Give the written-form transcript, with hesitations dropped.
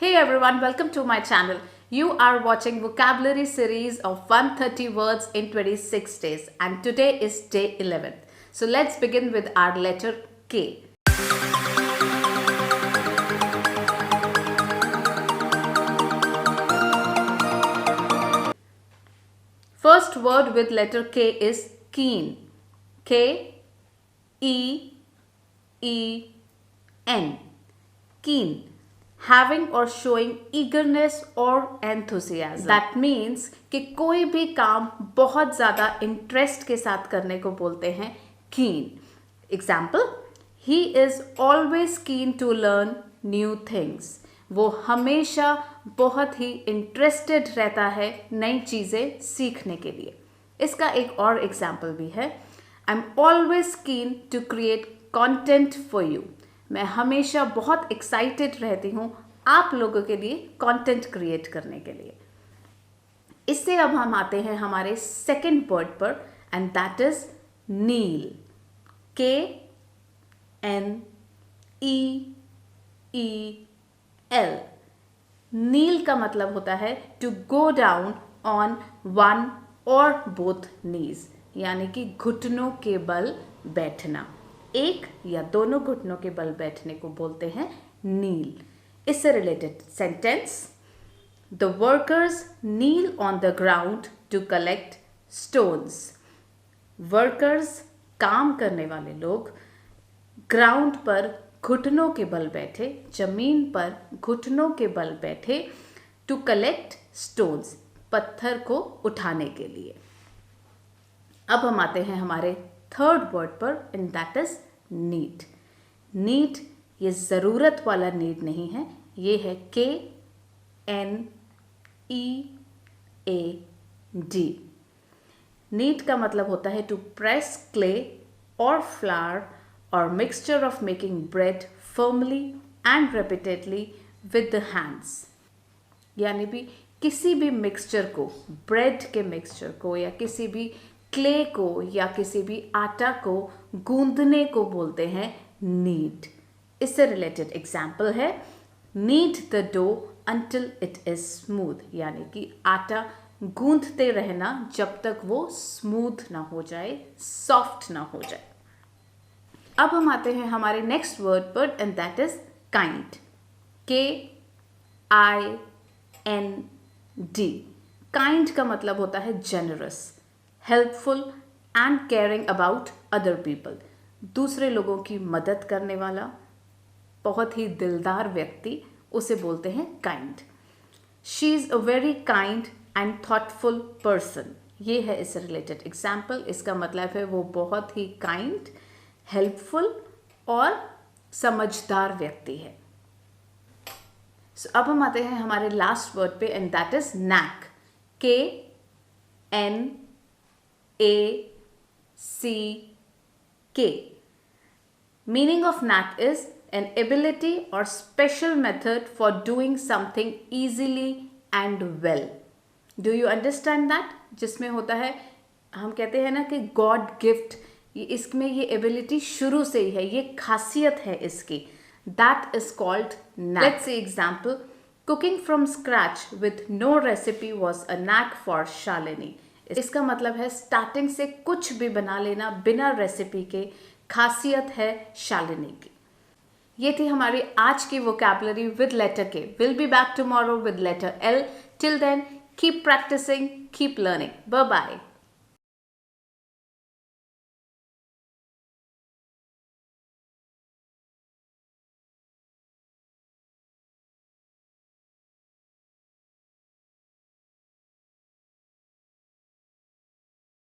Hey everyone, welcome to my channel. You are watching vocabulary series of 130 words in 26 days and today is day 11th. So let's begin with our letter K. First word with letter K is keen. K E E N. Keen. Having or showing eagerness or enthusiasm. That means कि कोई भी काम बहुत ज़्यादा interest के साथ करने को बोलते हैं keen. Example, he is always keen to learn new things. वो हमेशा बहुत ही इंटरेस्टेड रहता है नई चीज़ें सीखने के लिए. इसका एक और एग्जाम्पल भी है. I am always keen to create content for you. मैं हमेशा बहुत एक्साइटेड रहती हूँ आप लोगों के लिए कंटेंट क्रिएट करने के लिए. इससे अब हम आते हैं हमारे सेकंड वर्ड पर and that is kneel. KNEEL. Kneel का मतलब होता है to go down on one or both knees, यानी कि घुटनों के बल बैठना. एक या दोनों घुटनों के बल बैठने को बोलते हैं नील. इससे related sentence, the workers kneel on the ground to collect stones. Workers, काम करने वाले लोग, ग्राउंड पर घुटनों के बल बैठे, जमीन पर घुटनों के बल बैठे, टू कलेक्ट स्टोन्स, पत्थर को उठाने के लिए. अब हम आते हैं हमारे थर्ड वर्ड पर and that is need. Need ये ज़रूरत वाला नीड नहीं है, ये है KNEAD. नीड का मतलब होता है टू प्रेस क्ले और फ्लावर और mixture of making bread firmly and repeatedly with the hands. यानी भी किसी भी मिक्सचर को, ब्रेड के मिक्सचर को या किसी भी क्ले को या किसी भी आटा को गूंदने को बोलते हैं नीड. इससे रिलेटेड एग्जाम्पल है, knead the dough until it is smooth. यानी कि आटा गूंदते रहना जब तक वो स्मूथ ना हो जाए, सॉफ्ट ना हो जाए. अब हम आते हैं हमारे नेक्स्ट वर्ड पर and that is kind. KIND. Kind का मतलब होता है generous, helpful and caring about other people. दूसरे लोगों की मदद करने वाला, बहुत ही दिलदार व्यक्ति, उसे बोलते हैं kind. She is a very kind and thoughtful person. ये है इससे रिलेटेड एग्जाम्पल. इसका मतलब है वो बहुत ही काइंड, हेल्पफुल और समझदार व्यक्ति है. So, अब हम आते हैं हमारे लास्ट वर्ड पे and that is knack. KNACK. Meaning of knack is an ability or special method for doing something easily and well. Do you understand that? जिसमें होता है, हम कहते हैं ना कि गॉड गिफ्ट, इसमें ये एबिलिटी शुरू से ही है, ये खासियत है इसकी. That is called knack. Let's see example. Cooking from scratch with no recipe was a knack for Shalini. इसका मतलब है स्टार्टिंग से कुछ भी बना लेना बिना रेसिपी के खासियत है शालिनी की. ये थी हमारी आज की vocabulary with letter K. Will be back tomorrow with letter L. Till then keep practicing, keep learning. Bye bye.